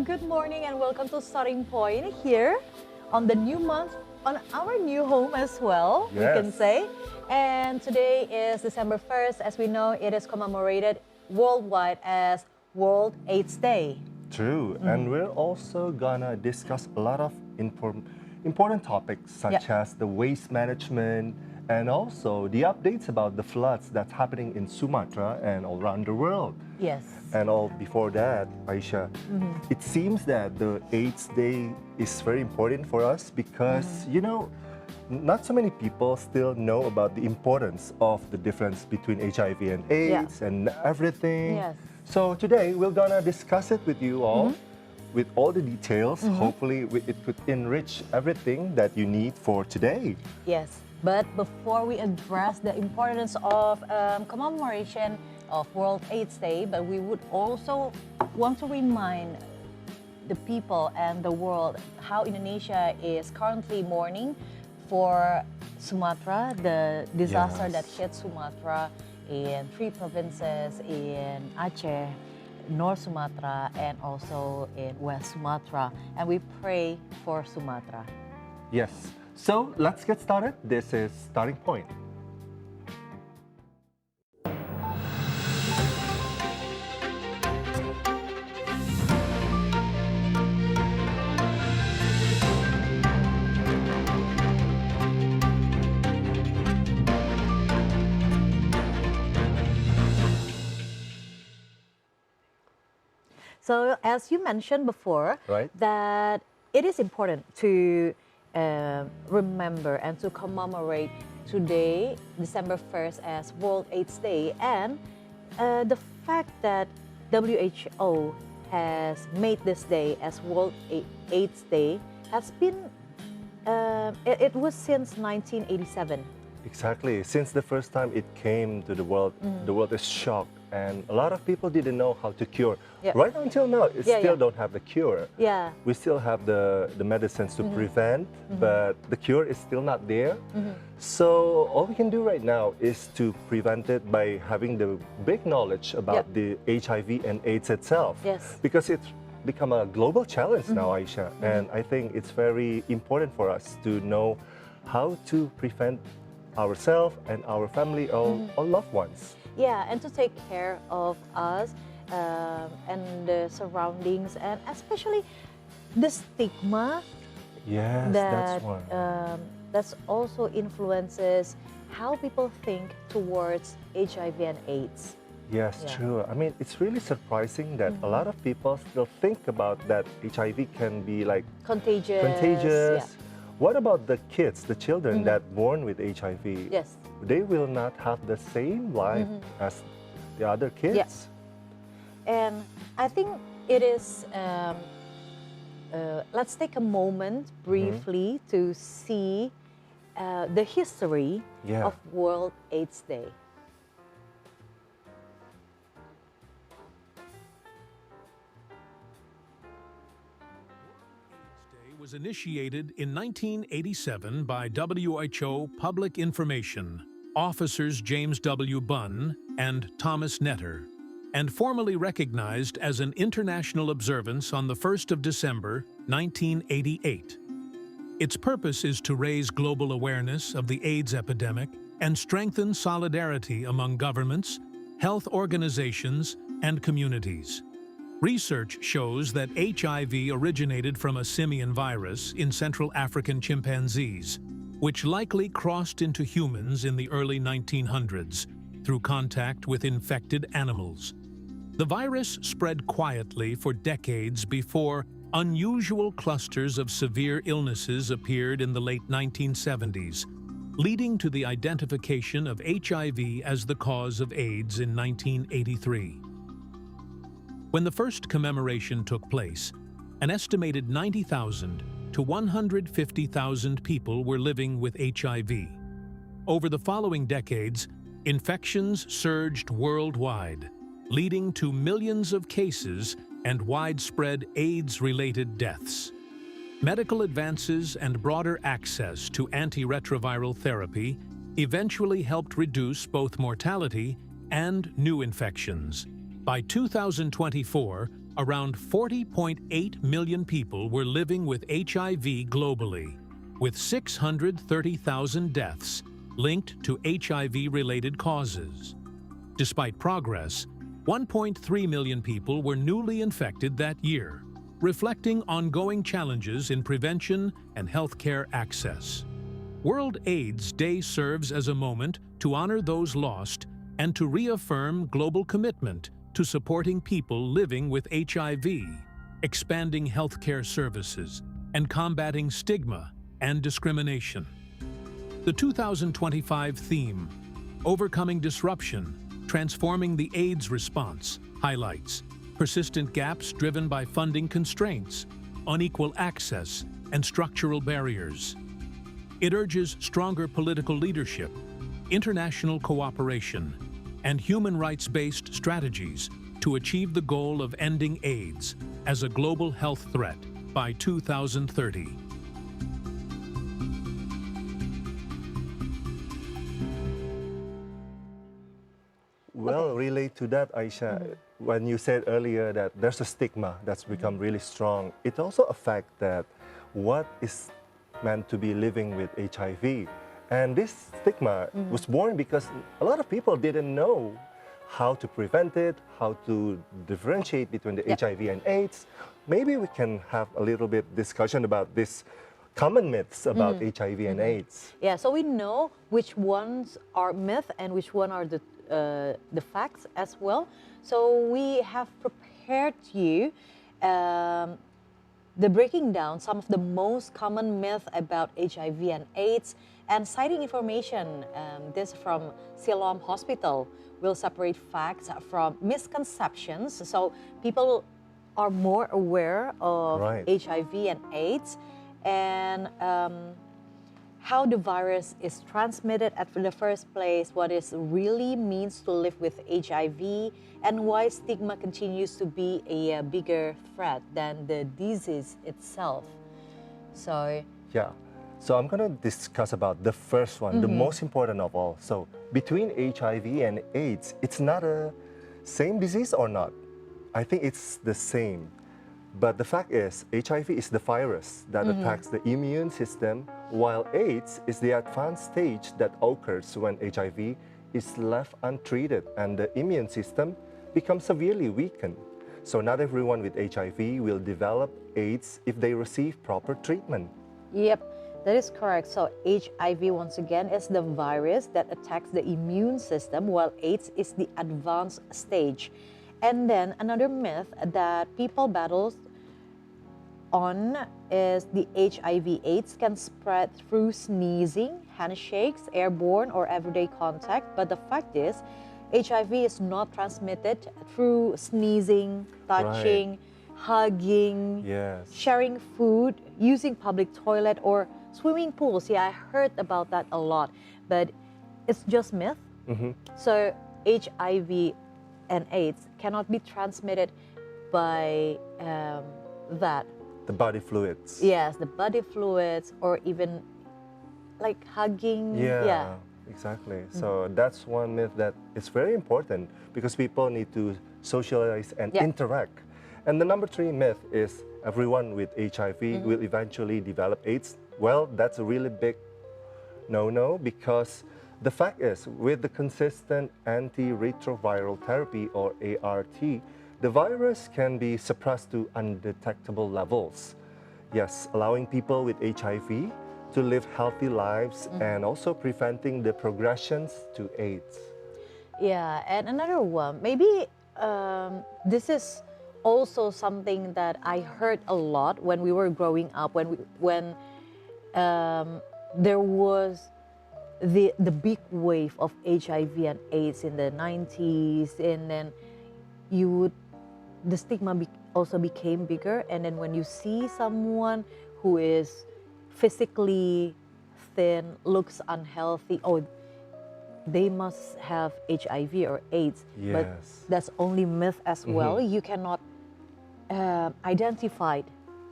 Good morning and welcome to Starting Point here on the new month, on our new home as well, we can Yes. say. And today is December 1st. As we know, it is commemorated worldwide as World AIDS Day. True, and we're also gonna discuss a lot of important topics such as the waste management and also the updates about the floods that's happening in Sumatra and all around the world. Yes. And all before that, Aisha, it seems that the AIDS Day is very important for us because, not so many people still know about the importance of the difference between HIV and AIDS and everything. Yes. So today we're gonna discuss it with you all, with all the details. Hopefully it could enrich everything that you need for today. Yes. But before we address the importance of commemoration of World AIDS Day, but we would also want to remind the people and the world how Indonesia is currently mourning for Sumatra, the disaster that hit Sumatra in 3 provinces in Aceh, North Sumatra, and also in West Sumatra. And we pray for Sumatra. Yes. So let's get started. This is Starting Point. So as you mentioned before, Right. that it is important to remember and to commemorate today, December 1st, as World AIDS Day. And the fact that WHO has made this day as World AIDS Day has been, it was since 1987. Exactly. Since the first time it came to the world is shocked, and a lot of people didn't know how to cure. Yeah. Right until now, it still don't have the cure. Yeah. We still have the medicines to prevent, but the cure is still not there. So all we can do right now is to prevent it by having the big knowledge about the HIV and AIDS itself. Yes. Because it's become a global challenge now, Aisha. And I think it's very important for us to know how to prevent ourselves and our family or loved ones. Yeah, and to take care of us and the surroundings, and especially the stigma Yes, that's that one. that's also influences how people think towards HIV and AIDS. Yes, Yeah. true. I mean, it's really surprising that a lot of people still think about that HIV can be like Contagious. contagious. What about the kids, the children that born with HIV? Yes. They will not have the same life as the other kids. Yes. And I think it is, let's take a moment briefly to see the history Yeah. of World AIDS Day. Day was initiated in 1987 by WHO Public Information officers James W. Bunn and Thomas Netter, and formally recognized as an international observance on the 1st of December, 1988. Its purpose is to raise global awareness of the AIDS epidemic and strengthen solidarity among governments, health organizations, and communities. Research shows that HIV originated from a simian virus in Central African chimpanzees, which likely crossed into humans in the early 1900s through contact with infected animals. The virus spread quietly for decades before unusual clusters of severe illnesses appeared in the late 1970s, leading to the identification of HIV as the cause of AIDS in 1983. When the first commemoration took place, an estimated 90,000 to 150,000 people were living with HIV. Over the following decades, infections surged worldwide, leading to millions of cases and widespread AIDS-related deaths. Medical advances and broader access to antiretroviral therapy eventually helped reduce both mortality and new infections. By 2024, around 40.8 million people were living with HIV globally, with 630,000 deaths linked to HIV-related causes. Despite progress, 1.3 million people were newly infected that year, reflecting ongoing challenges in prevention and healthcare access. World AIDS Day serves as a moment to honor those lost and to reaffirm global commitment to supporting people living with HIV, expanding healthcare services, and combating stigma and discrimination. The 2025 theme, Overcoming Disruption, Transforming the AIDS Response, highlights persistent gaps driven by funding constraints, unequal access, and structural barriers. It urges stronger political leadership, international cooperation, and human rights-based strategies to achieve the goal of ending AIDS as a global health threat by 2030. Well, relate to that, Aisha, when you said earlier that there's a stigma that's become really strong, it also affects that what is meant to be living with HIV. And this stigma was born because a lot of people didn't know how to prevent it, how to differentiate between the HIV and AIDS. Maybe we can have a little bit discussion about this common myths about HIV and AIDS. Yeah, so we know which ones are myth and which one are the facts as well. So we have prepared you the breaking down some of the most common myths about HIV and AIDS and citing information. This from Siloam Hospital will separate facts from misconceptions, so people are more aware of HIV and AIDS and how the virus is transmitted at the first place, what it really means to live with HIV, and why stigma continues to be a bigger threat than the disease itself. So yeah, so I'm gonna discuss about the first one, the most important of all. So between HIV and AIDS, it's not a same disease or not? I think it's the same. But the fact is, HIV is the virus that attacks the immune system, while AIDS is the advanced stage that occurs when HIV is left untreated and the immune system becomes severely weakened. So not everyone with HIV will develop AIDS if they receive proper treatment. Yep, that is correct. So HIV, once again, is the virus that attacks the immune system, while AIDS is the advanced stage. And then another myth that people battle on is the HIV/AIDS can spread through sneezing, handshakes, airborne, or everyday contact. But the fact is, HIV is not transmitted through sneezing, touching, hugging, sharing food, using public toilet, or swimming pools. Yeah, I heard about that a lot, but it's just myth. So HIV and AIDS cannot be transmitted by that. The body fluids. Yes, the body fluids or even like hugging. Yeah, exactly. So that's one myth that is very important because people need to socialize and interact. And the number 3 myth is everyone with HIV will eventually develop AIDS. Well, that's a really big no-no because the fact is, with the consistent antiretroviral therapy or ART, the virus can be suppressed to undetectable levels. Yes, allowing people with HIV to live healthy lives and also preventing the progressions to AIDS. Yeah, and another one, maybe this is also something that I heard a lot when we were growing up, when there was the big wave of HIV and AIDS in the 90s, and then the stigma also became bigger. And then when you see someone who is physically thin, looks unhealthy, oh, they must have HIV or AIDS. Yes. But that's only myth as well. You cannot identify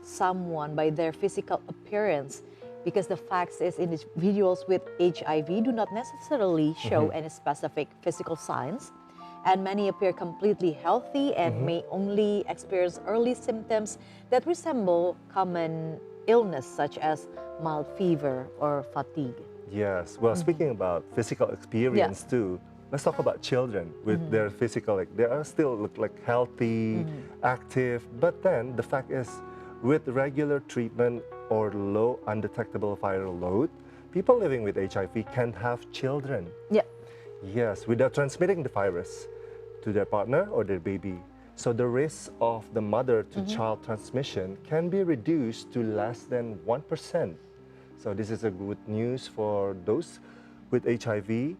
someone by their physical appearance, because the fact is individuals with HIV do not necessarily show any specific physical signs. and many appear completely healthy and may only experience early symptoms that resemble common illness such as mild fever or fatigue. Yes. Well, speaking about physical experience too, let's talk about children with their physical. Like they are still look like healthy, active, but then the fact is, with regular treatment or low undetectable viral load, people living with HIV can have children. Yeah. Yes, without transmitting the virus to their partner or their baby. So the risk of the mother to child transmission can be reduced to less than 1%. So this is a good news for those with HIV,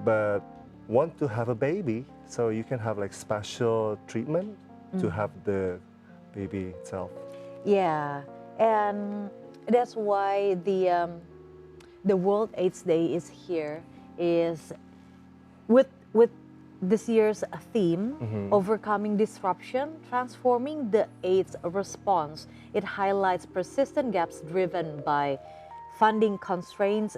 but want to have a baby. So you can have like special treatment to have the baby itself. Yeah, and that's why the World AIDS Day is here. Is with this year's theme, overcoming disruption, transforming the AIDS response. It highlights persistent gaps driven by funding constraints,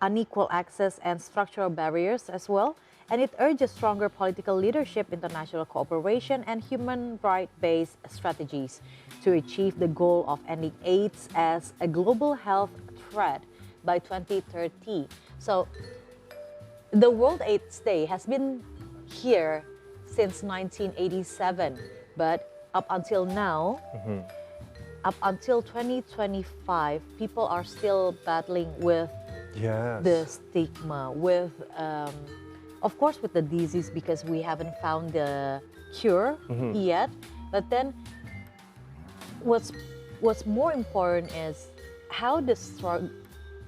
unequal access, and structural barriers as well. And it urges stronger political leadership, international cooperation, and human rights-based strategies to achieve the goal of ending AIDS as a global health threat by 2030. So the World AIDS Day has been here since 1987, but up until now, up until 2025, people are still battling with Yes. the stigma, with, of course, with the disease because we haven't found the cure yet. But then, what's more important is how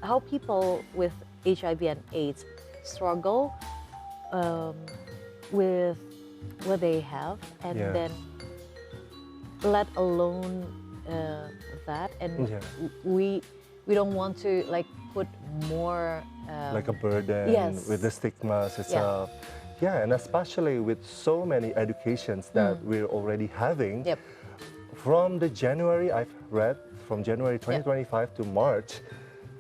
how people with HIV and AIDS struggle with what they have, and Yeah. then let alone that, and we don't want to like put more Like a burden Yes. with the stigmas itself. Yeah, and especially with so many educations that we're already having. Yep. From the January, I've read, from January 2025 to March,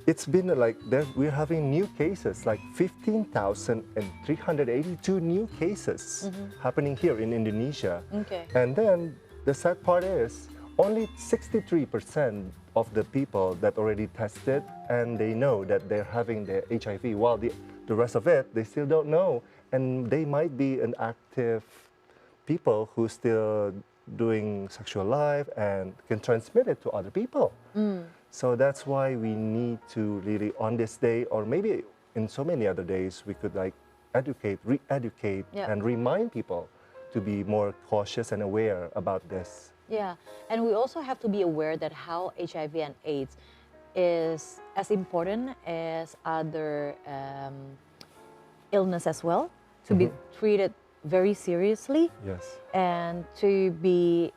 it's been like we're having new cases, like 15,382 new cases happening here in Indonesia. Okay. And then the sad part is only 63% of the people that already tested and they know that they're having the HIV, while the rest of it, they still don't know. And they might be an active people who still doing sexual life and can transmit it to other people. So that's why we need to really, on this day, or maybe in so many other days, we could like educate, re-educate, and remind people to be more cautious and aware about this. Yeah, and we also have to be aware that how HIV and AIDS is as important as other illness as well, to be treated very seriously. Yes. And to be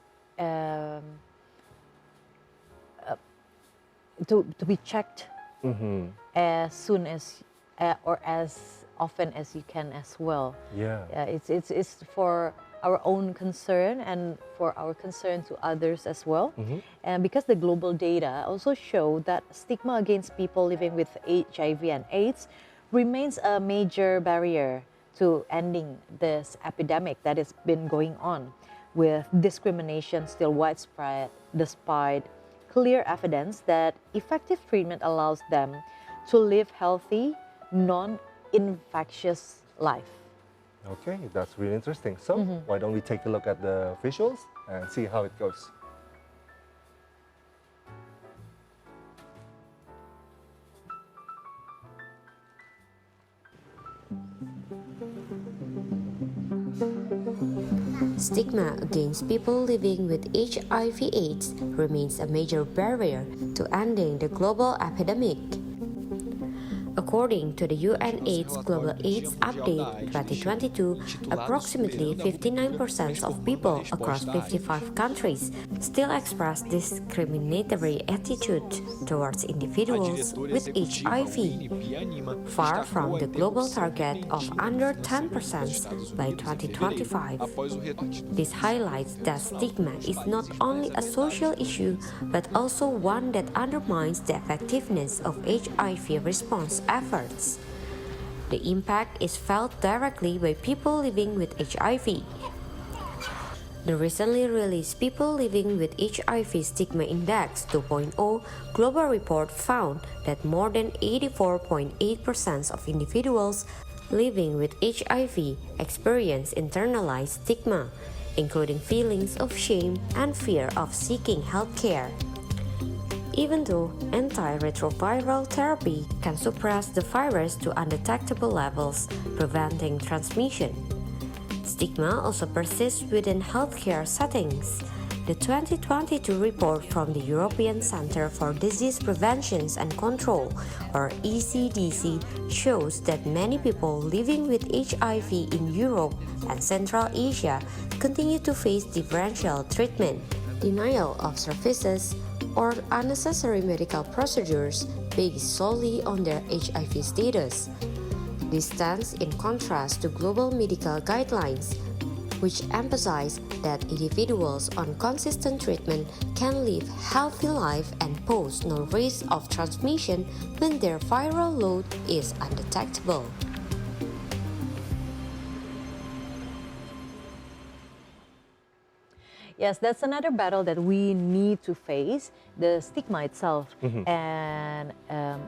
to be checked as soon as or as often as you can as well. Yeah. It's for our own concern and for our concern to others as well. And because the global data also show that stigma against people living with HIV and AIDS remains a major barrier to ending this epidemic that has been going on, with discrimination still widespread despite clear evidence that effective treatment allows them to live healthy, non-infectious life. Okay, that's really interesting. So why don't we take a look at the visuals and see how it goes? Stigma against people living with HIV/AIDS remains a major barrier to ending the global epidemic. According to the UNAIDS Global AIDS Update 2022, approximately 59% of people across 55 countries still express discriminatory attitude towards individuals with HIV, far from the global target of under 10% by 2025. This highlights that stigma is not only a social issue, but also one that undermines the effectiveness of HIV response efforts. The impact is felt directly by people living with HIV. The recently released People Living with HIV Stigma Index 2.0 global report found that more than 84.8% of individuals living with HIV experience internalized stigma, including feelings of shame and fear of seeking health care. Even though antiretroviral therapy can suppress the virus to undetectable levels, preventing transmission, stigma also persists within healthcare settings. The 2022 report from the European Centre for Disease Prevention and Control, or ECDC, shows that many people living with HIV in Europe and Central Asia continue to face differential treatment, denial of services, or unnecessary medical procedures based solely on their HIV status. This stands in contrast to global medical guidelines, which emphasize that individuals on consistent treatment can live healthy life and pose no risk of transmission when their viral load is undetectable. Yes, that's another battle that we need to face, the stigma itself. And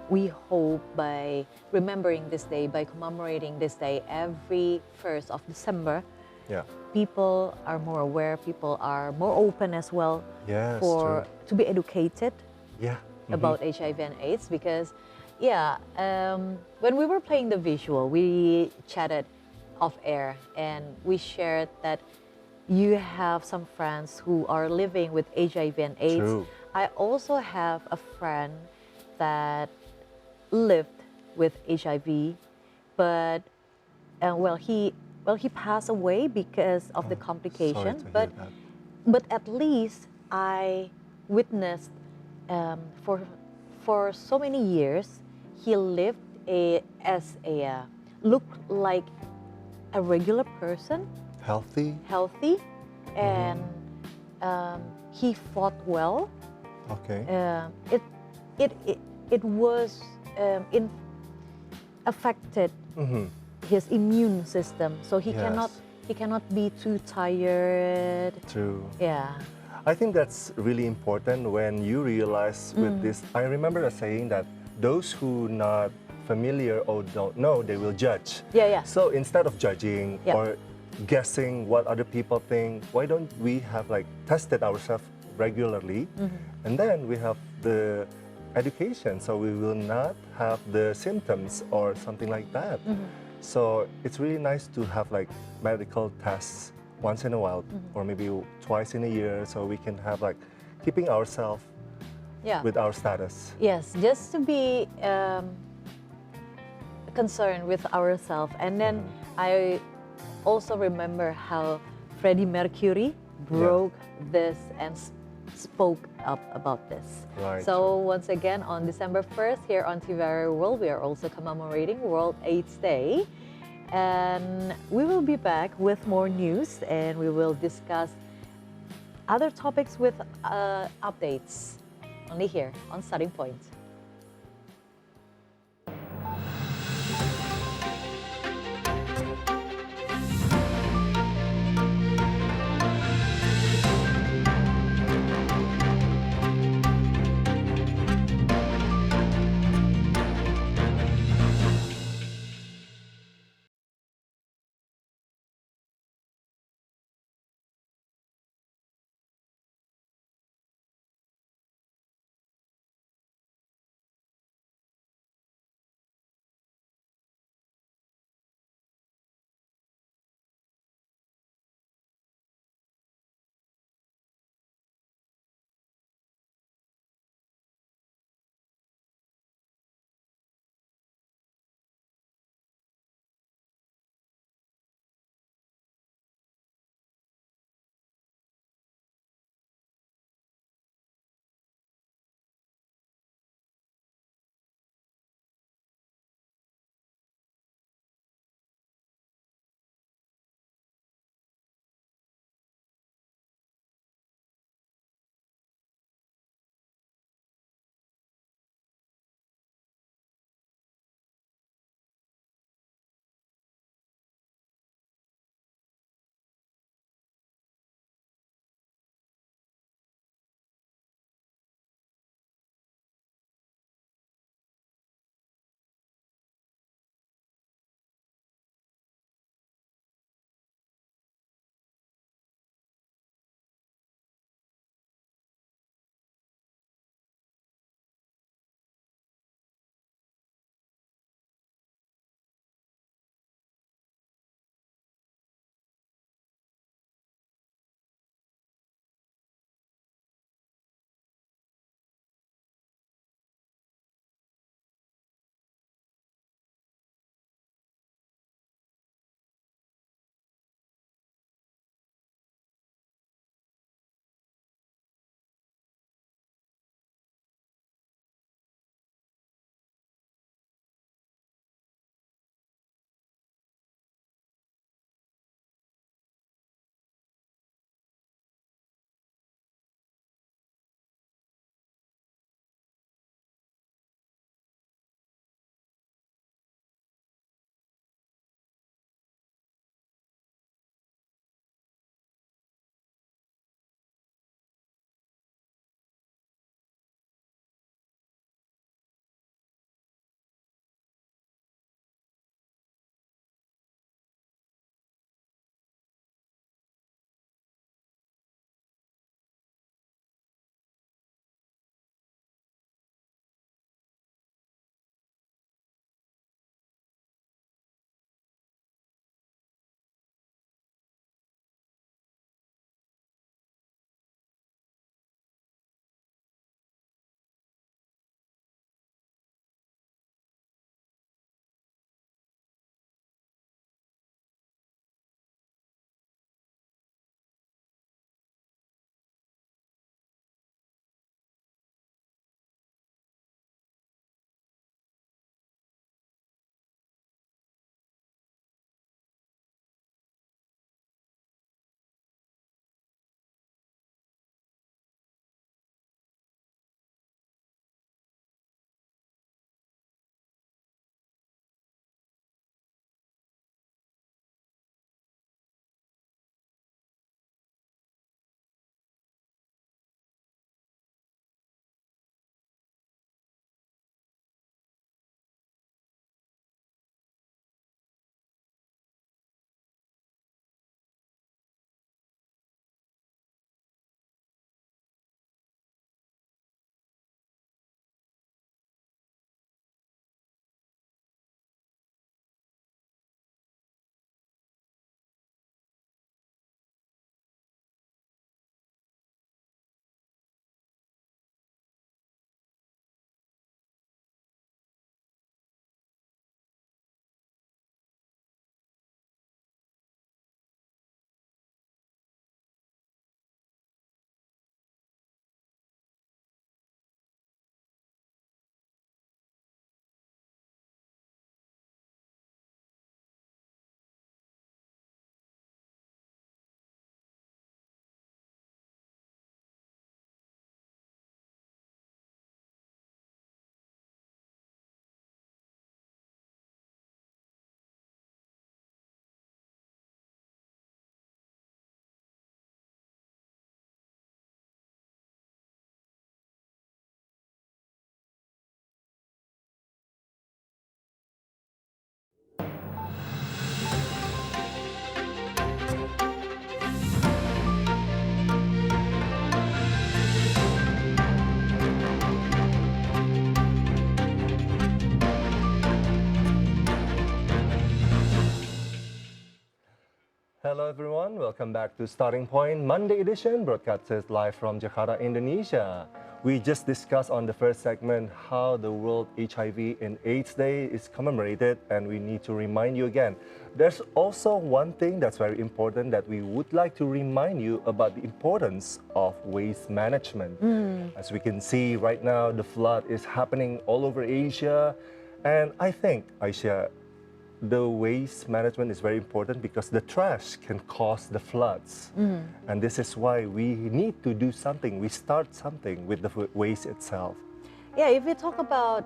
we hope by remembering this day, by commemorating this day every 1st of December, Yeah. people are more aware, people are more open as well Yes, to be educated Yeah. about HIV and AIDS. Because, when we were playing the visual, we chatted off air and we shared that you have some friends who are living with HIV and AIDS. True. I also have a friend that lived with HIV, but he passed away because of the complication. Sorry to But hear that. but at least I witnessed for so many years he lived as a looked like a regular person, Healthy? healthy, and he fought well. Okay. It was affected his immune system, so he Yes. cannot be too tired. True. Yeah. I think that's really important when you realize with this. I remember a saying that those who not familiar or don't know, they will judge. Yeah. So instead of judging Yep. or guessing what other people think, why don't we have like tested ourselves regularly, and then we have the education, so we will not have the symptoms or something like that. So it's really nice to have like medical tests once in a while, or maybe twice in a year, so we can have like keeping ourselves Yeah. with our status. Yes, just to be concerned with ourselves. And then I also remember how Freddie Mercury broke this and spoke up about this. Right. So once again, on December 1st, here on TVR World, we are also commemorating World AIDS Day. And we will be back with more news, and we will discuss other topics with updates only here on Starting Point. Hello everyone, welcome back to Starting Point Monday edition, broadcasted live from Jakarta, Indonesia. We just discussed on the first segment how the World HIV and AIDS Day is commemorated, and we need to remind you again. There's also one thing that's very important that we would like to remind you about the importance of waste management. As we can see right now, the flood is happening all over Asia, and I think, Aisha, the waste management is very important because the trash can cause the floods. And this is why we need to do something. We start something with the waste itself. Yeah, if we talk about,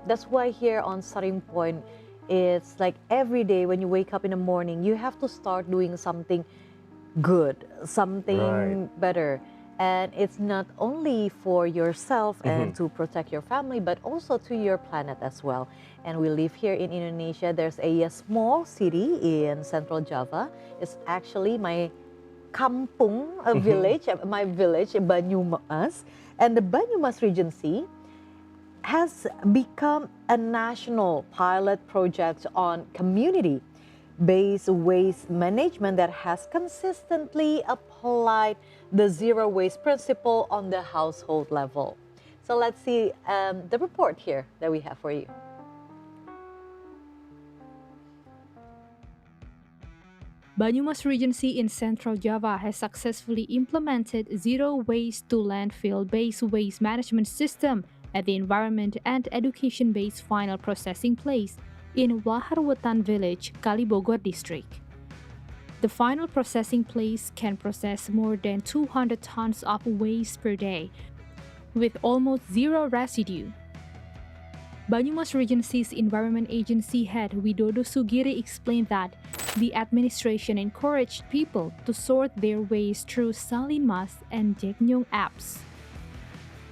that's why here on Starting Point, it's like every day when you wake up in the morning, you have to start doing something good, something better. And it's not only for yourself and to protect your family, but also to your planet as well. And we live here in Indonesia. There's a small city in Central Java. It's actually my kampung, a village, my village, Banyumas. And the Banyumas Regency has become a national pilot project on community-based waste management that has consistently applied the zero waste principle on the household level. So let's see the report here that we have for you. Banyumas Regency in Central Java has successfully implemented zero waste to landfill-based waste management system at the environment and education-based final processing place in Waharwetan Village, Kalibogor District. The final processing place can process more than 200 tons of waste per day, with almost zero residue. Banyumas Regency's Environment Agency head Widodo Sugiri explained that the administration encouraged people to sort their waste through Salinmas and Jeknyong apps,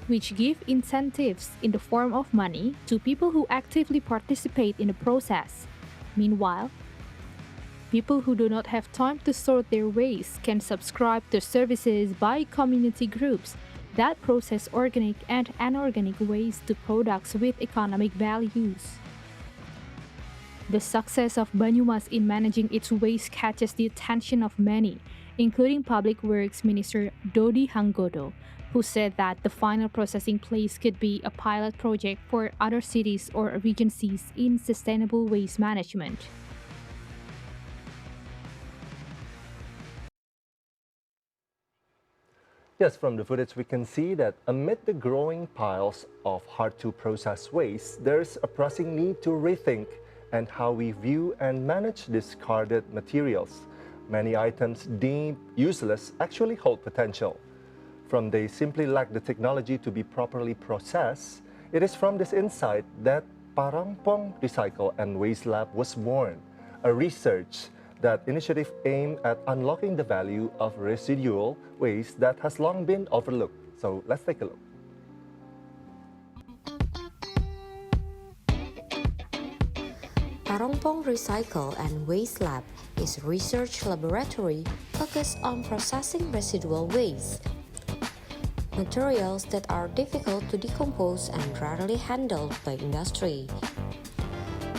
which give incentives in the form of money to people who actively participate in the process. Meanwhile, people who do not have time to sort their waste can subscribe to services by community groups that process organic and inorganic waste to products with economic values. The success of Banyumas in managing its waste catches the attention of many, including Public Works Minister Dodi Hanggodo, who said that the final processing place could be a pilot project for other cities or regencies in sustainable waste management. Yes, from the footage we can see that amid the growing piles of hard-to-process waste, there's a pressing need to rethink and how we view and manage discarded materials. Many items deemed useless actually hold potential. From they simply lack the technology to be properly processed, it is from this insight that Parangpong Recycle and Waste Lab was born, a research that initiative aimed at unlocking the value of residual waste that has long been overlooked. So let's take a look. Parangpong Recycle and Waste Lab is a research laboratory focused on processing residual waste, materials that are difficult to decompose and rarely handled by industry.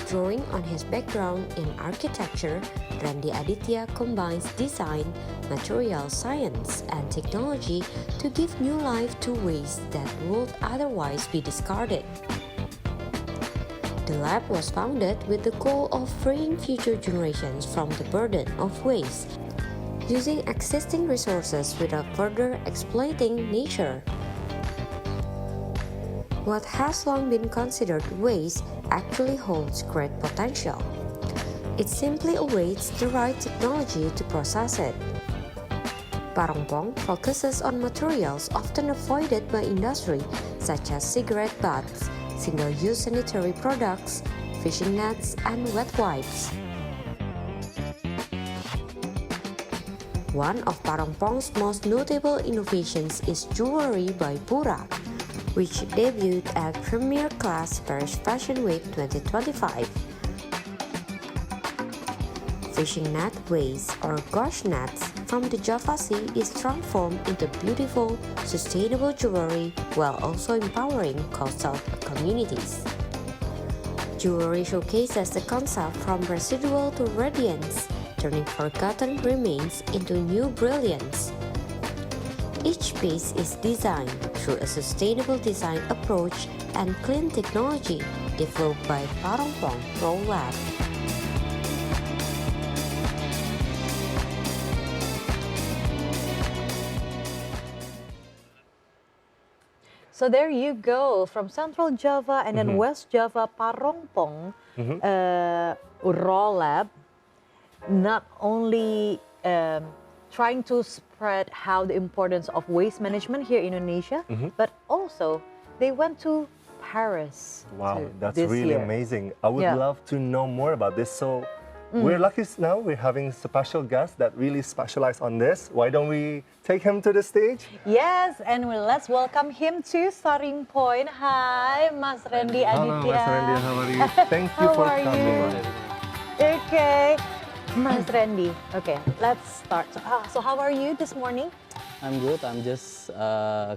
Drawing on his background in architecture, Randy Aditya combines design, material science, and technology to give new life to waste that would otherwise be discarded. The lab was founded with the goal of freeing future generations from the burden of waste, using existing resources without further exploiting nature. What has long been considered waste actually holds great potential. It simply awaits the right technology to process it. Parangpong focuses on materials often avoided by industry, such as cigarette butts, single-use sanitary products, fishing nets, and wet wipes. One of Parangpong's most notable innovations is jewelry by Pura, which debuted at Premier Class Paris Fashion Week 2025. Fishing net waste or gosh nets from the Java Sea is transformed into beautiful, sustainable jewelry while also empowering coastal communities. Jewelry showcases the concept from residual to radiance, turning forgotten remains into new brilliance. Each piece is designed through a sustainable design approach and clean technology developed by Parongpong Roll Lab. So there you go, from Central Java and then West Java, Parongpong Raw Lab, not only trying to spread how the importance of waste management here in Indonesia, but also they went to Paris. Wow, that's this really year. amazing. I would Yeah. love to know more about this. So we're lucky now we're having special guests that really specialize on this. Why don't we take him to the stage? Yes, and let's welcome him to Starting Point. Hi, Mas Randy Hello, Aditya. Mas Randy. How are you? Thank you How for are you? coming. Okay, Mas Randy. Okay, let's start. So how are you this morning? I'm good. I'm just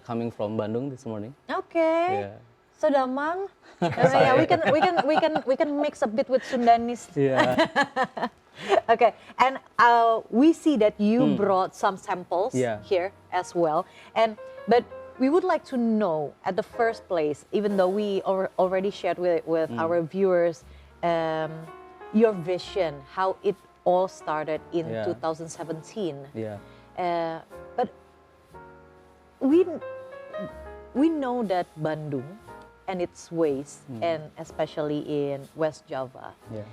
coming from Bandung this morning. Okay. Yeah. So Damang. Yeah, we can mix a bit with Sundanese. Yeah. Okay, and we see that you brought some samples Yeah. here as well. But we would like to know at the first place, even though we already shared with our viewers your vision, how it all started in Yeah. 2017. Yeah. But we know that Bandung and its waste, and especially in West Java, Yeah.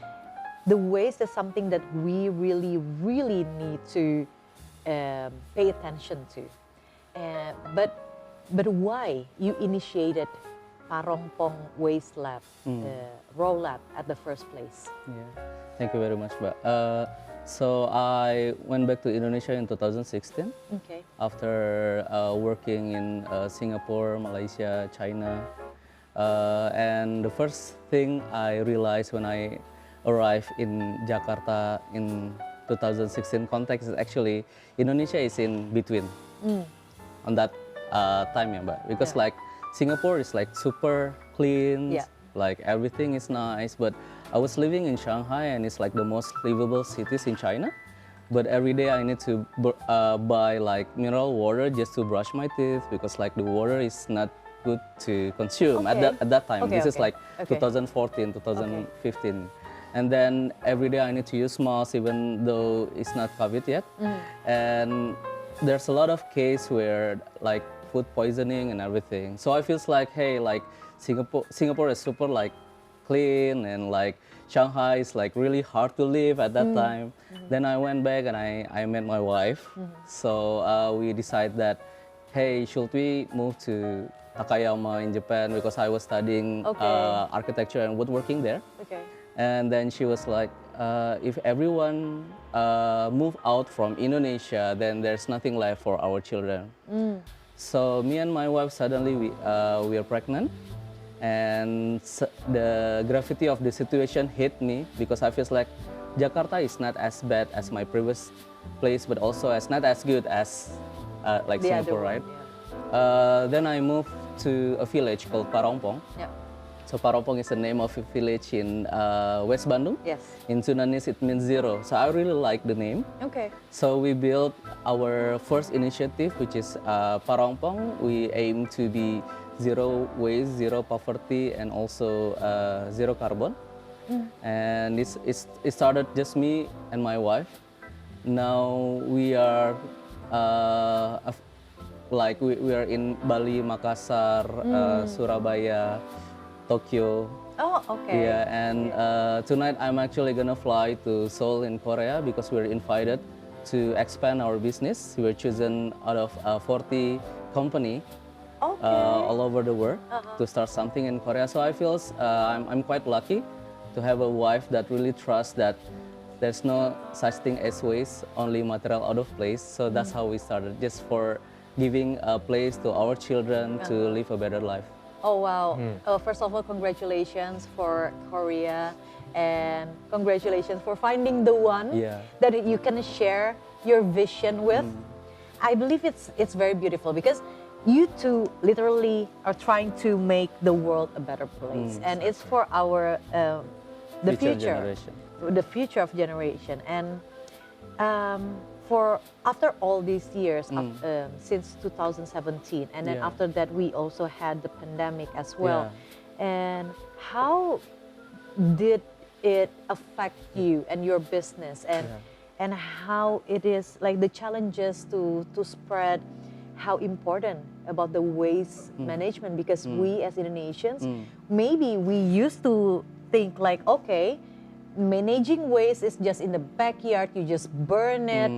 the waste is something that we really need to pay attention to. But why you initiated Parongpong Waste Lab, Raw Lab at the first place? Yeah. Thank you very much, Mbak. So I went back to Indonesia in 2016 Okay. after working in Singapore, Malaysia, China. And the first thing I realized when I arrived in Jakarta in 2016 context is actually Indonesia is in between on that time, ya, Mbak. Because Yeah. like Singapore is like super clean, Yeah. like everything is nice. But I was living in Shanghai and it's like the most livable cities in China. But every day I need to buy like mineral water just to brush my teeth because like the water is not good to consume Okay. at that time. Okay, This is okay. like Okay. 2014, 2015. And then every day I need to use masks even though it's not COVID yet. And there's a lot of case where like food poisoning and everything. So I feels like, hey, like Singapore is super like clean and like Shanghai is like really hard to live at that time. Then I went back and I met my wife. So we decided that, hey, should we move to Takayama in Japan because I was studying Okay. architecture and woodworking there. Okay. And then she was like, if everyone move out from Indonesia, then there's nothing left for our children. So me and my wife suddenly we are pregnant, and the gravity of the situation hit me because I feel like Jakarta is not as bad as my previous place, but also as not as good as like The other Singapore, one, right? yeah. Then I moved to a village called Parongpong. Yeah. So Parongpong is the name of a village in West Bandung. Yes. In Sundanese, it means zero. So I really like the name. Okay. So we built our first initiative, which is Parongpong. We aim to be zero waste, zero poverty, and also zero carbon. And it started just me and my wife. Now we are we are in Bali, Makassar, Surabaya, Tokyo. Oh, okay. Yeah, and tonight I'm actually gonna fly to Seoul in Korea because we're invited to expand our business. We were chosen out of 40 company Okay. all over the world to start something in Korea. So I feel I'm quite lucky to have a wife that really trusts that there's no such thing as waste, only material out of place. So that's how we started, just for giving a place to our children to live a better life. Oh, wow. First of all, congratulations for Korea, and congratulations for finding the one Yeah. that you can share your vision with. I believe it's very beautiful because you two literally are trying to make the world a better place, and it's for our the future, generation. the future of generation. And For after all these years, since 2017, and then Yeah. after that we also had the pandemic as well. And how did it affect you and your business, and how it is like the challenges to spread how important about the waste management, because we as Indonesians, maybe we used to think like, okay, managing waste is just in the backyard, you just burn it,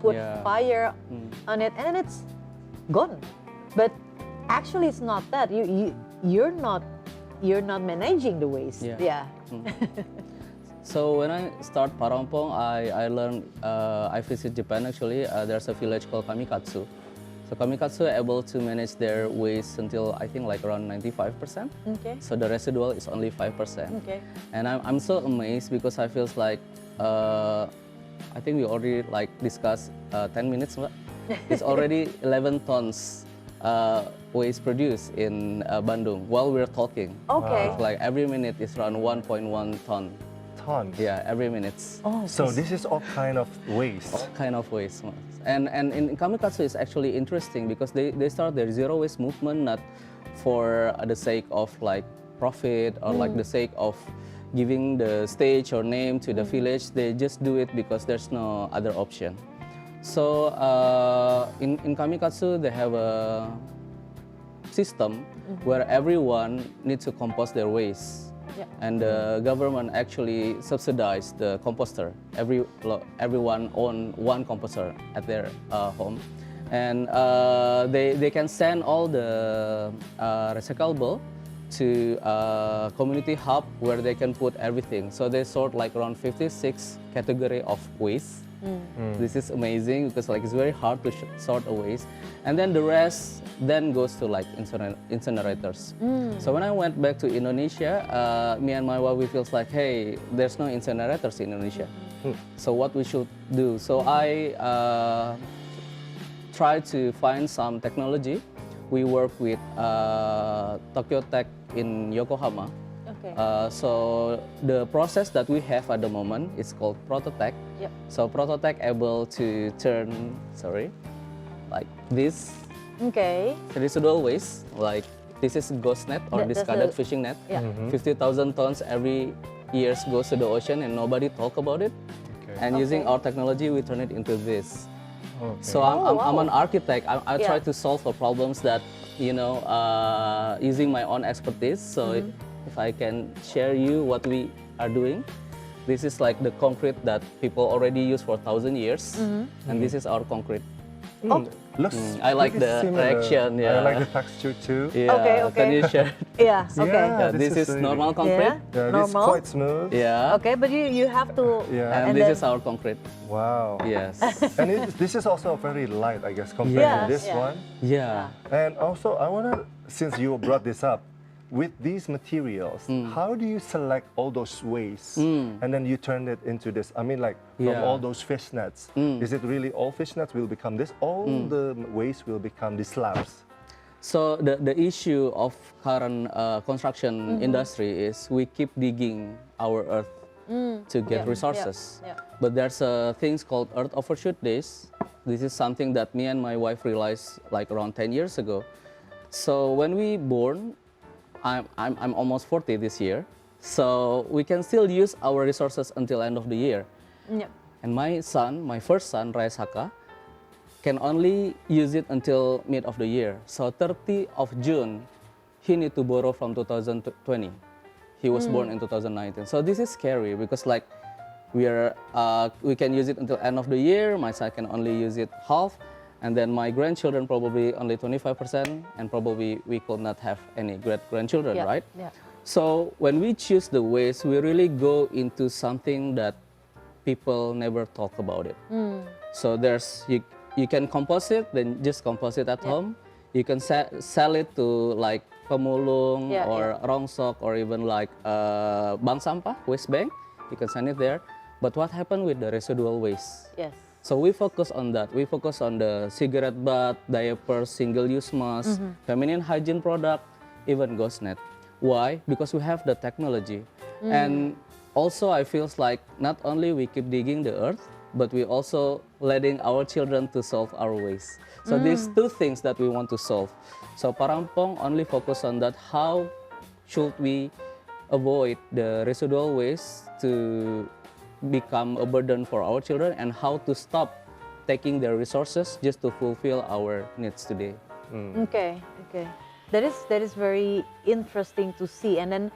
put Yeah. fire on it, and then it's gone. But actually it's not that. You're not managing the waste. Yeah. So when I start Parampong, I learned, I visit Japan actually. There's a village called Kamikatsu. So Kamikatsu are able to manage their waste until I think like around 95%. Okay. So the residual is only 5%. Okay. And I'm so amazed because I feels like, I think we already like discussed 10 minutes, Mbak. It's already 11 tons waste produced in Bandung while we're talking. Okay. It's like every minute is around 1.1 ton. Tons. Yeah, every minute. Oh, So this is all kind of waste. All kind of waste. And in Kamikatsu is actually interesting because they start their zero waste movement not for the sake of like profit or like the sake of giving the stage or name to the village. They just do it because there's no other option. So in Kamikatsu they have a system where everyone needs to compost their waste. Yeah. And the government actually subsidized the composter. Everyone own one composter at their home, and they can send all the recyclable to a community hub where they can put everything. So they sort like around 56 category of waste. This is amazing because like it's very hard to sort a waste, and then the rest then goes to like incinerators. So when I went back to Indonesia, me and my wife we feels like, hey, there's no incinerators in Indonesia. So what we should do? So I tried to find some technology. We work with Tokyo Tech in Yokohama. Okay. So the process that we have at the moment is called Prototech. Yep. So Prototech able to turn, like this Okay. residual waste, like this is ghost net or That's discarded the- fishing net. Yeah. 50,000 tons every year goes to the ocean and nobody talk about it. Okay. And using Okay. our technology, we turn it into this. Okay. So Oh, I'm wow. an architect. I Yeah. try to solve for problems that, using my own expertise. So if I can share you what we are doing, this is like the concrete that people already use for 1,000 years, and this is our concrete. Looks I like pretty the similar. reaction, I yeah. like the texture too. Yeah, Okay, Can you share? Yeah. Okay. Yeah. Yeah, this this is is really- normal Yeah. concrete. Yeah, it's Normal. quite smooth. Yeah. Okay, but you have to. Yeah. And, And this then- is our concrete. Wow. Yes. And this is also very light, I guess, compared Yeah. to this Yeah. one. Yeah. And also, I wanna, since you brought this up, with these materials, how do you select all those waste and then you turn it into this? I mean, like from Yeah. all those fish nets, is it really all fish nets will become this? All the waste will become these slabs. So the issue of current construction industry is we keep digging our earth to get Yeah, resources. yeah, yeah. But there's things called earth overshoot days. This is something that me and my wife realized like around 10 years ago. So when we born, I'm almost 40 this year. So we can still use our resources until end of the year. Yeah. And my son, my first son, Raisaka, can only use it until mid of the year. So 30 of June, he need to borrow from 2020. He was born in 2019. So this is scary because like we can use it until end of the year. My son can only use it half. And then my grandchildren probably only 25%, and probably we could not have any great-grandchildren, Yeah. right? Yeah. So when we choose the waste, we really go into something that people never talk about it. So there's you can compost it, then just compost it at home. You can sell it to like pemulung Yeah, or rongsok or even like bank sampah, waste bank. You can send it there. But what happened with the residual waste? Yes. So we focus on that. We focus on the cigarette butt, diapers, single-use mask, feminine hygiene product, even ghost net. Why? Because we have the technology. And also I feels like not only we keep digging the earth, but we also letting our children to solve our waste. So these two things that we want to solve. So Parampong only focus on that. How should we avoid the residual waste to become a burden for our children, and how to stop taking their resources just to fulfill our needs today. Okay, okay. That is very interesting to see. And then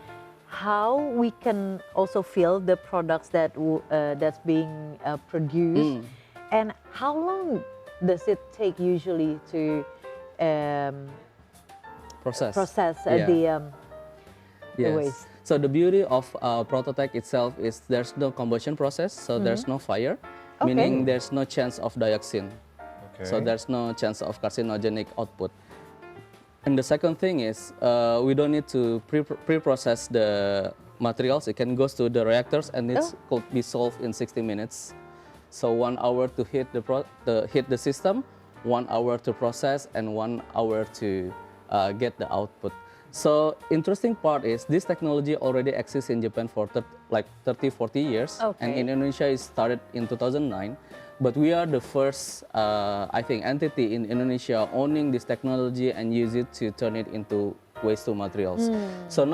how we can also feel the products that's being produced, and how long does it take usually to process the waste? So the beauty of Prototech itself is there's no combustion process, so there's no fire, meaning there's no chance of dioxin. So there's no chance of carcinogenic output. And the second thing is we don't need to pre-process the materials. It can go to the reactors and it could be solved in 60 minutes. So 1 hour to hit the system, 1 hour to process, and 1 hour to get the output. So interesting part is this technology already exists in Japan for 30, 40 years. And in Indonesia it started in 2009. But we are the first, I think, entity in Indonesia owning this technology and use it to turn it into waste to materials. So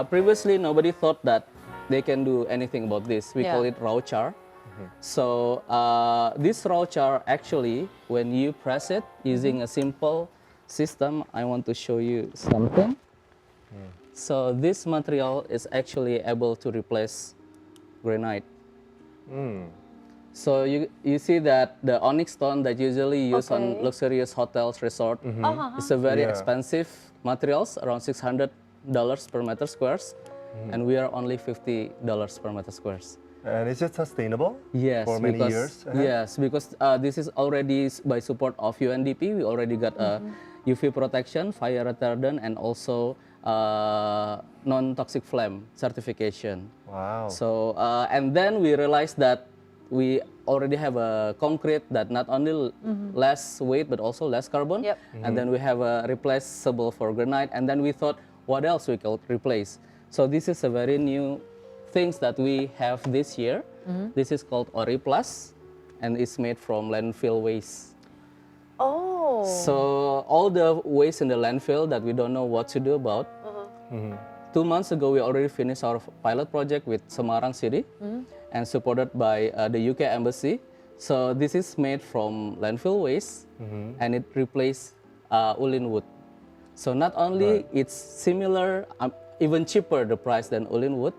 previously nobody thought that they can do anything about this. We call it raw char. So this raw char actually, when you press it using a simple system, I want to show you something. So this material is actually able to replace granite. So you see that the onyx stone that usually used on luxurious hotels, resort, it's a very expensive materials, around $600 per meter squares, and we are only $50 per meter squares. And is it sustainable? Yes, for many years? Yes, because this is already by support of UNDP. We already got a UV protection, fire retardant, and also non-toxic flame certification. Wow. So and then we realized that we already have a concrete that not only less weight but also less carbon. And then we have a replaceable for granite. And then we thought, what else we could replace? So this is a very new things that we have this year. This is called Ori Plus, and it's made from landfill waste. Oh. So all the waste in the landfill that we don't know what to do about. 2 months ago, we already finished our pilot project with Semarang City and supported by the UK Embassy. So this is made from landfill waste, and it replaced Ulin wood. So not only it's similar, even cheaper the price than Ulin wood.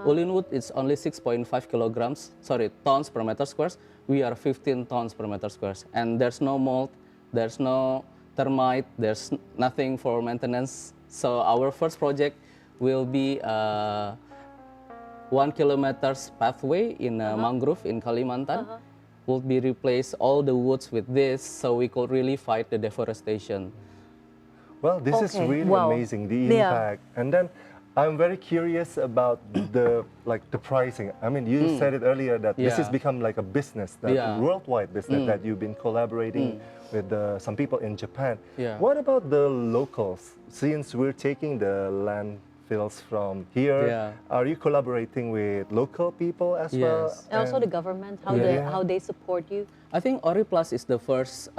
Ulin wood is only 6.5 tons per meter squares. We are 15 tons per meter squares, and there's no mold, there's no termite, there's nothing for maintenance. So our first project will be 1 kilometer's pathway in mangrove in Kalimantan. Will be replace all the woods with this, so we could really fight the deforestation. Well, this is really amazing, the impact. And then I'm very curious about the pricing. I mean, you said it earlier that this has become like a business, worldwide business that you've been collaborating with some people in Japan. What about the locals? Since we're taking the landfills from here, are you collaborating with local people as well? And also the government, how they support you? I think Ori Plus is the first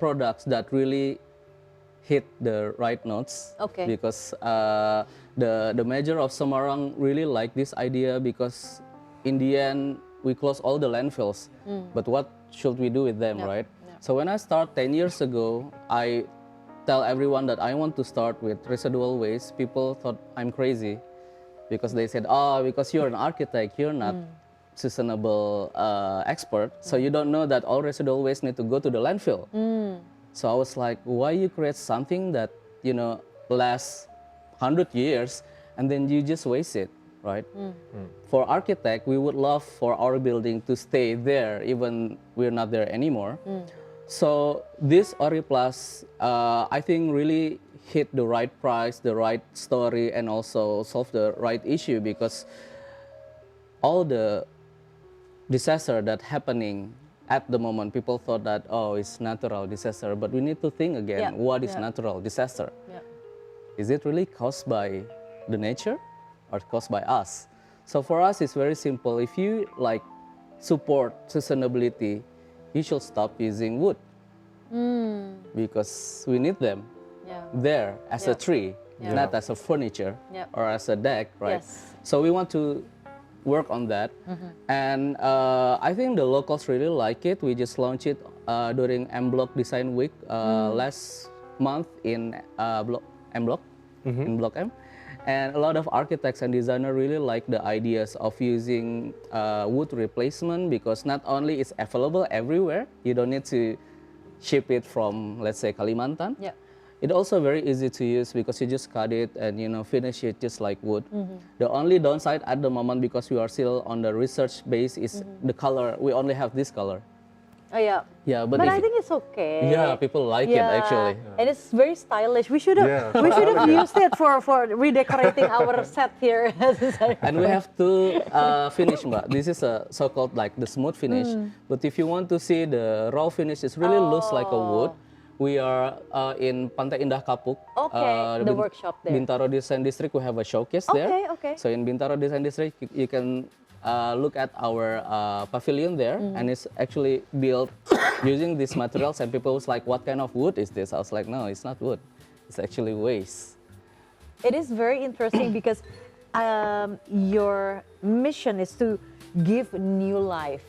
products that really hit the right notes. Because the mayor of Semarang really liked this idea, because in the end we close all the landfills. But what should we do with them, right? So when I start 10 years ago, I tell everyone that I want to start with residual waste. People thought I'm crazy, because they said, because you're an architect, you're not sustainable expert, so you don't know that all residual waste need to go to the landfill. So I was like, why you create something that, lasts 100 years and then you just waste it, right? For architect, we would love for our building to stay there even we're not there anymore. So this Ori Plus, I think really hit the right price, the right story, and also solve the right issue, because all the disaster that happening at the moment, people thought that, it's natural disaster, but we need to think again, what is natural disaster? Is it really caused by the nature or caused by us? So for us, it's very simple. If you support sustainability, you should stop using wood because we need them Yeah. there as a Yeah. tree, Yeah. not as a furniture Yeah. or as a deck, right? Yes. So we want to work on that, and I think the locals really like it. We just launched it during M Block Design Week last month in M Block, in Block M. And a lot of architects and designers really like the ideas of using wood replacement because not only it's available everywhere, you don't need to ship it from, let's say, Kalimantan. Yeah. It's also very easy to use because you just cut it and finish it just like wood. The only downside at the moment, because we are still on the research base, is the color. We only have this color. Oh yeah. Yeah, but But if I think it's okay. yeah, people like it actually. And it's very stylish. We should have Yeah. used it for redecorating our set here. And we have to finish, Mbak. This is a so-called like the smooth finish. But if you want to see the raw finish, it's really looks like a wood. We are in Pantai Indah Kapuk. Okay, the workshop there. Bintaro Design District, we have a showcase there. Okay, okay. So in Bintaro Design District, you can look at our pavilion there, and it's actually built using these materials. And people was like, "What kind of wood is this?" I was like, "No, it's not wood. It's actually waste." It is very interesting because your mission is to give new life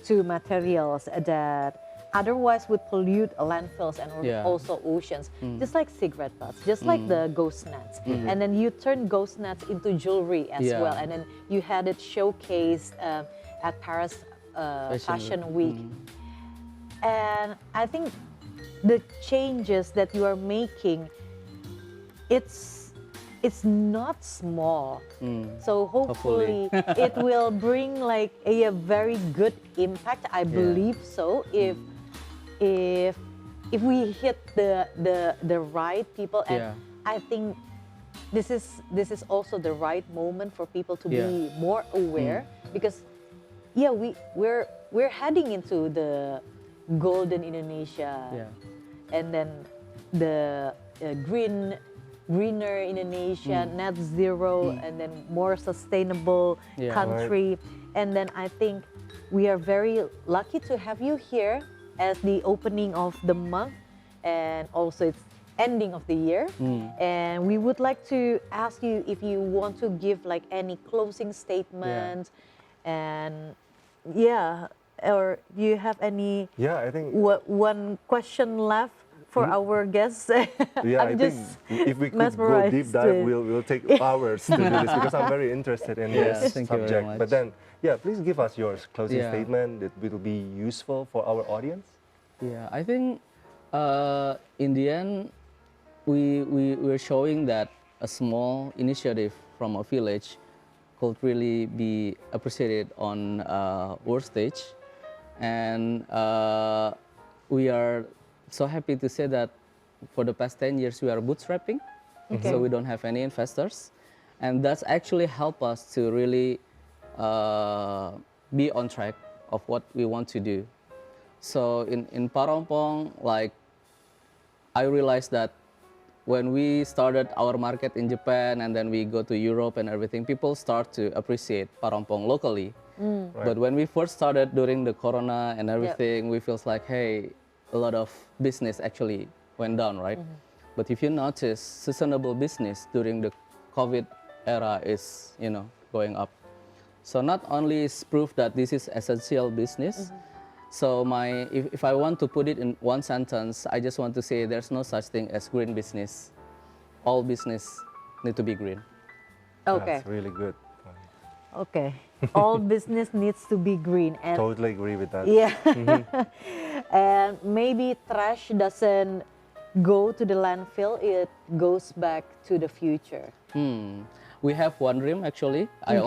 to materials that otherwise would pollute landfills and Yeah. also oceans, just like cigarette butts, just like the ghost nets. And then you turn ghost nets into jewelry as Yeah. well. And then you had it showcased at Paris Fashion Week. And I think the changes that you are making, it's not small. So hopefully it will bring like a very good impact. I believe so if we hit the right people, and Yeah. I think this is also the right moment for people to Yeah. be more aware, because we're heading into the golden Indonesia, and then the greener Indonesia, net zero, and then more sustainable Yeah. country. And then I think we are very lucky to have you here as the opening of the month, and also it's ending of the year. And we would like to ask you if you want to give like any closing statement, and or do you have any Yeah, I think. one question left for our guests? Yeah, I'm I think just if we could go deep mesmerized dive, with- we'll take hours to do this because I'm very interested in Yeah, this thank you very subject. much. But then, please give us your closing Yeah. statement that will be useful for our audience. Yeah, I think in the end, we're showing that a small initiative from a village could really be appreciated on world stage. And we are so happy to say that for the past 10 years, we are bootstrapping. So we don't have any investors. And that's actually helped us to really be on track of what we want to do. So in Parompong, like, I realized that when we started our market in Japan and then we go to Europe and everything, people start to appreciate Parompong locally. But when we first started during the Corona and everything, we feels like, hey, a lot of business actually went down, right? But if you notice, sustainable business during the COVID era is, going up. So not only is proof that this is essential business. So if I want to put it in one sentence, I just want to say there's no such thing as green business. All business need to be green. Okay. That's really good. Okay. All business needs to be green, and Totally agree with that. yeah. And maybe trash doesn't go to the landfill, it goes back to the future. We have one dream actually. I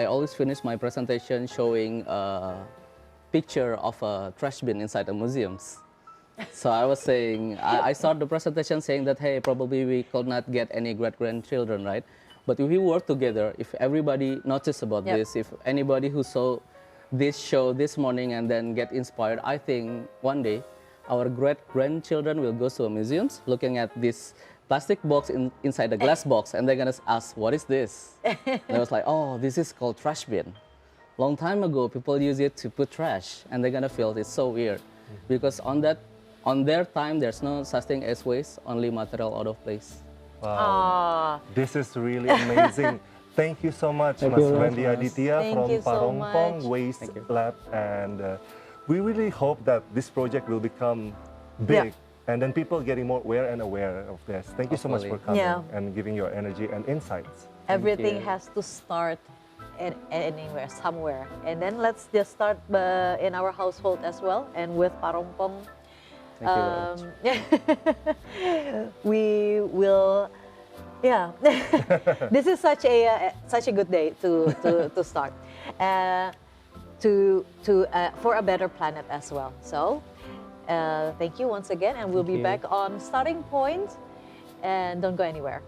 always finish my presentation showing a picture of a trash bin inside the museums. So I was saying, I started the presentation saying that, hey, probably we could not get any great-grandchildren, right? But if we work together, if everybody notice about this, if anybody who saw this show this morning and then get inspired, I think one day our great-grandchildren will go to museums looking at this plastic box inside the glass box, and they're gonna ask, what is this? And I was like, oh, this is called trash bin. long time ago, people use it to put trash, and they're gonna feel it's so weird, because on their time, there's no such thing as waste, only material out of place. Wow. This is really amazing. Thank you so much, Thank Mas you, Wendy Mas. Aditya Thank from you so Parongpong much. Waste Thank you. Lab, and we really hope that this project will become big, and then people getting more aware of this. Thank you so much for Hopefully. coming Yeah. and giving your energy and insights. Everything you. has to start anywhere, somewhere. And then let's just start in our household as well, and with Parongpong. Thank you very much. We will, yeah. This is such a good day to start, for a better planet as well. So, thank you once again, and we'll be Thank back you. on Starting Point, and don't go anywhere.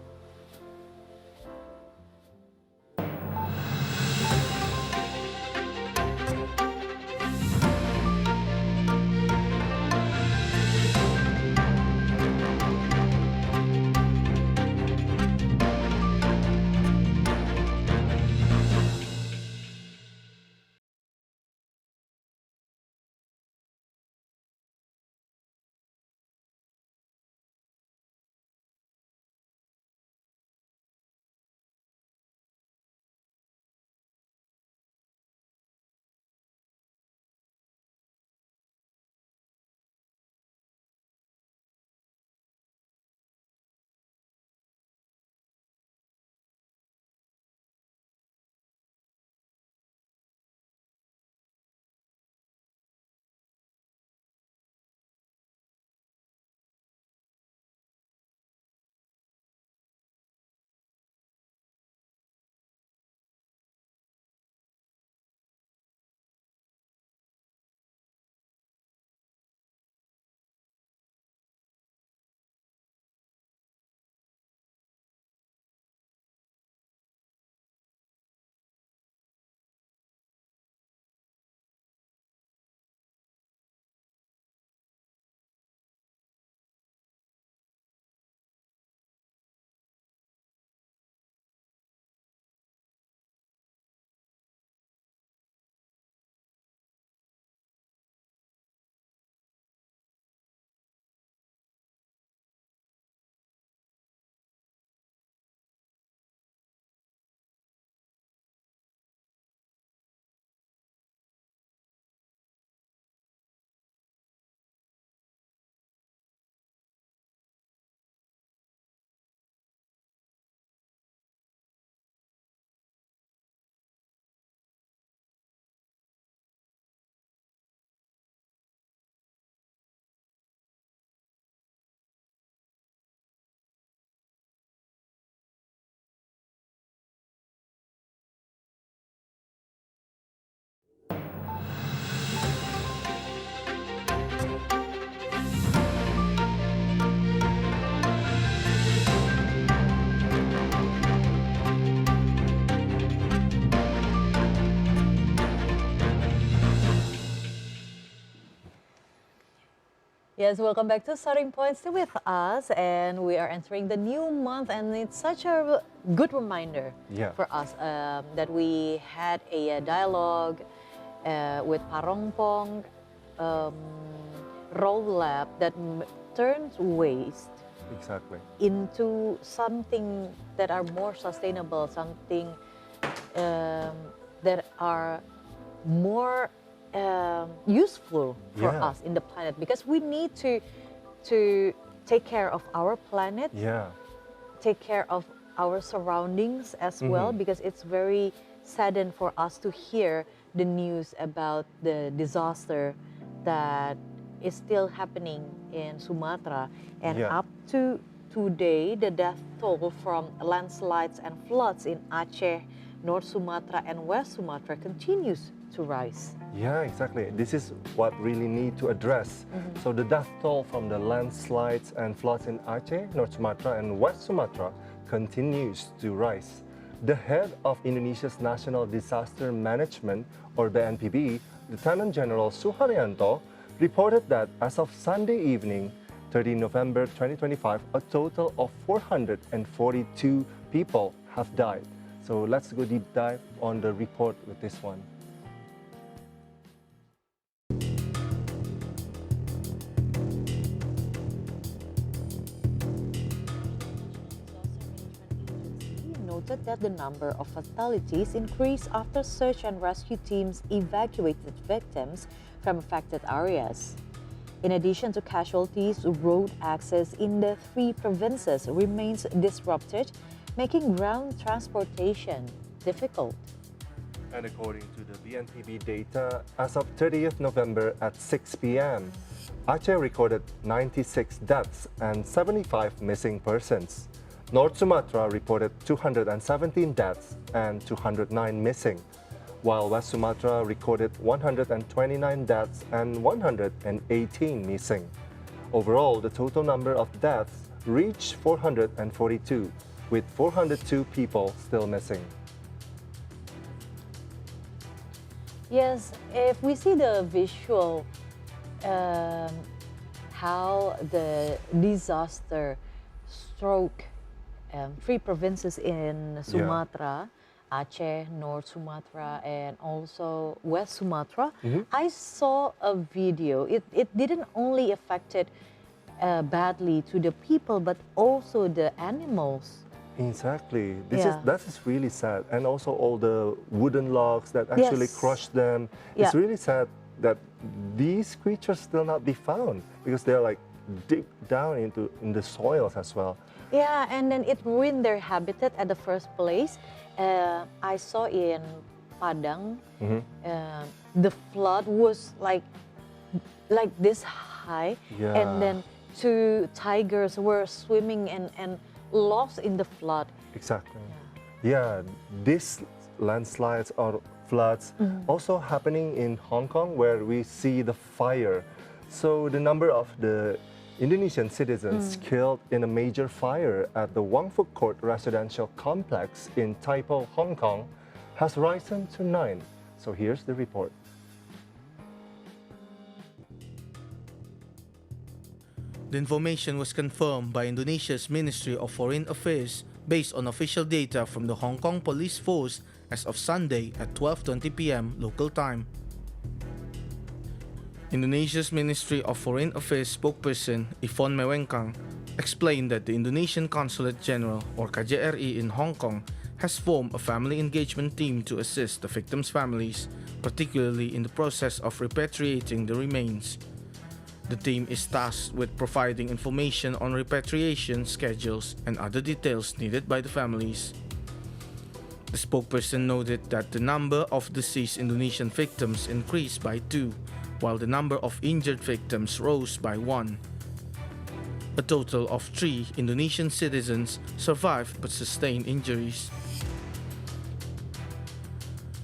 Yes, welcome back to Starting Point, still with us, and we are entering the new month, and it's such a good reminder Yeah. for us that we had a dialogue with Parongpong Roll Lab that turns waste Exactly. into something that are more sustainable, something that are more useful for Yeah. us in the planet, because we need to take care of our planet, Yeah. take care of our surroundings as well, because it's very saddened for us to hear the news about the disaster that is still happening in Sumatra, and Yeah. up to today the death toll from landslides and floods in Aceh, North Sumatra and West Sumatra continues to rise. Yeah, exactly. This is what really need to address. So the death toll from the landslides and floods in Aceh, North Sumatra and West Sumatra continues to rise. The head of Indonesia's National Disaster Management, or BNPB, Lieutenant General Suharyanto, reported that as of Sunday evening, 30 November 2025, a total of 442 people have died. So let's go deep dive on the report with this one. that the number of fatalities increased after search and rescue teams evacuated victims from affected areas. In addition to casualties, road access in the three provinces remains disrupted, making ground transportation difficult. And according to the BNPB data, as of 30th November at 6 p.m., Aceh recorded 96 deaths and 75 missing persons. North Sumatra reported 217 deaths and 209 missing, while West Sumatra recorded 129 deaths and 118 missing. Overall, the total number of deaths reached 442, with 402 people still missing. Yes, if we see the visual, how the disaster struck three provinces in Sumatra, Aceh, North Sumatra, and also West Sumatra. I saw a video. It didn't only affected badly to the people, but also the animals. Exactly. Yeah. That is really sad, and also all the wooden logs that actually Yes. crushed them. Yeah. It's really sad that these creatures still not be found because they're like deep down in the soils as well. Yeah, and then it ruined their habitat at the first place. I saw in Padang, the flood was like this high, Yeah. and then two tigers were swimming and lost in the flood. Exactly. Yeah, these landslides or floods also happening in Hong Kong where we see the fire. So the number of the Indonesian citizens killed in a major fire at the Wang Fuk Court residential complex in Tai Po, Hong Kong has risen to 9. So here's the report. The information was confirmed by Indonesia's Ministry of Foreign Affairs based on official data from the Hong Kong Police Force as of Sunday at 12:20 p.m. local time. Indonesia's Ministry of Foreign Affairs spokesperson Yvonne Mewengkang explained that the Indonesian Consulate General or KJRI in Hong Kong has formed a family engagement team to assist the victims' families, particularly in the process of repatriating the remains. The team is tasked with providing information on repatriation schedules and other details needed by the families. The spokesperson noted that the number of deceased Indonesian victims increased by 2, while the number of injured victims rose by 1. A total of 3 Indonesian citizens survived but sustained injuries.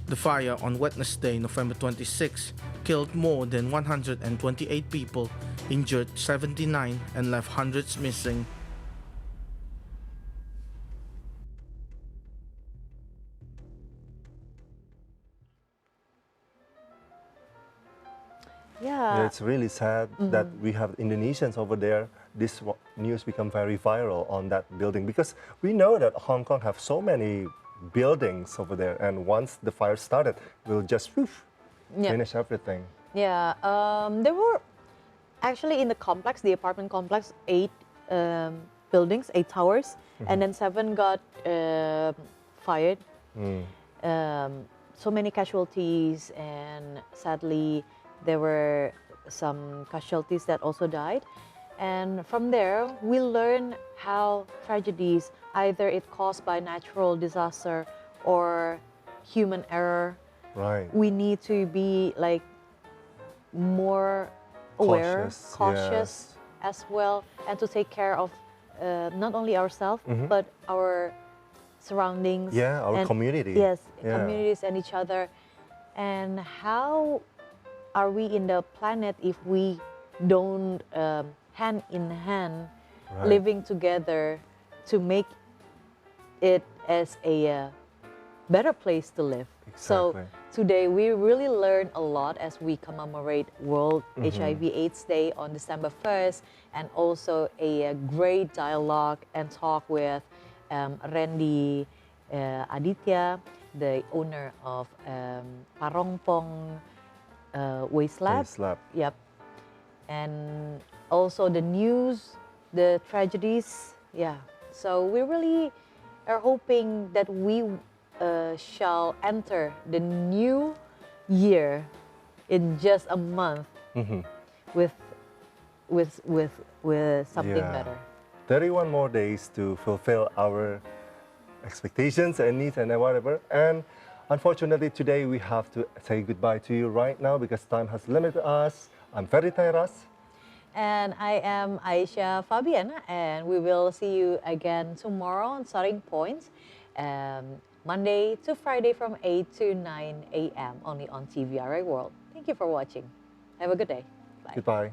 The fire on Wednesday, November 26, killed more than 128 people, injured 79, and left hundreds missing. Yeah, it's really sad that we have Indonesians over there. This news become very viral on that building because we know that Hong Kong have so many buildings over there, and once the fire started, we'll just finish everything. Yeah, there were actually in the complex, the apartment complex, 8 buildings, 8 towers, and then 7 got fired. So many casualties, and sadly, there were some casualties that also died. And from there, we learn how tragedies, either it caused by natural disaster or human error, Right. we need to be like more aware, cautious as well, and to take care of not only ourselves but our surroundings. Yeah, our and- community. Yes, Yeah. communities and each other. And how are we in the planet if we don't hand in hand Right. living together to make it as a better place to live? So Exactly. today we really learn a lot as we commemorate World HIV/AIDS Day on December 1st, and also a great dialogue and talk with Randy Aditya, the owner of Parongpong Waste Lab. Waste Lab. Yep. And also the news, the tragedies. Yeah. So we really are hoping that we shall enter the new year in just a month with something Yeah. better. 31 more days to fulfill our expectations and needs and whatever. And unfortunately, today we have to say goodbye to you right now because time has limited us. I'm Ferry Tairas. And I am Aisha Fabiana, and we will see you again tomorrow on Starting Point, Monday to Friday from 8 to 9 a.m. only on TVRA World. Thank you for watching. Have a good day. Bye. Goodbye.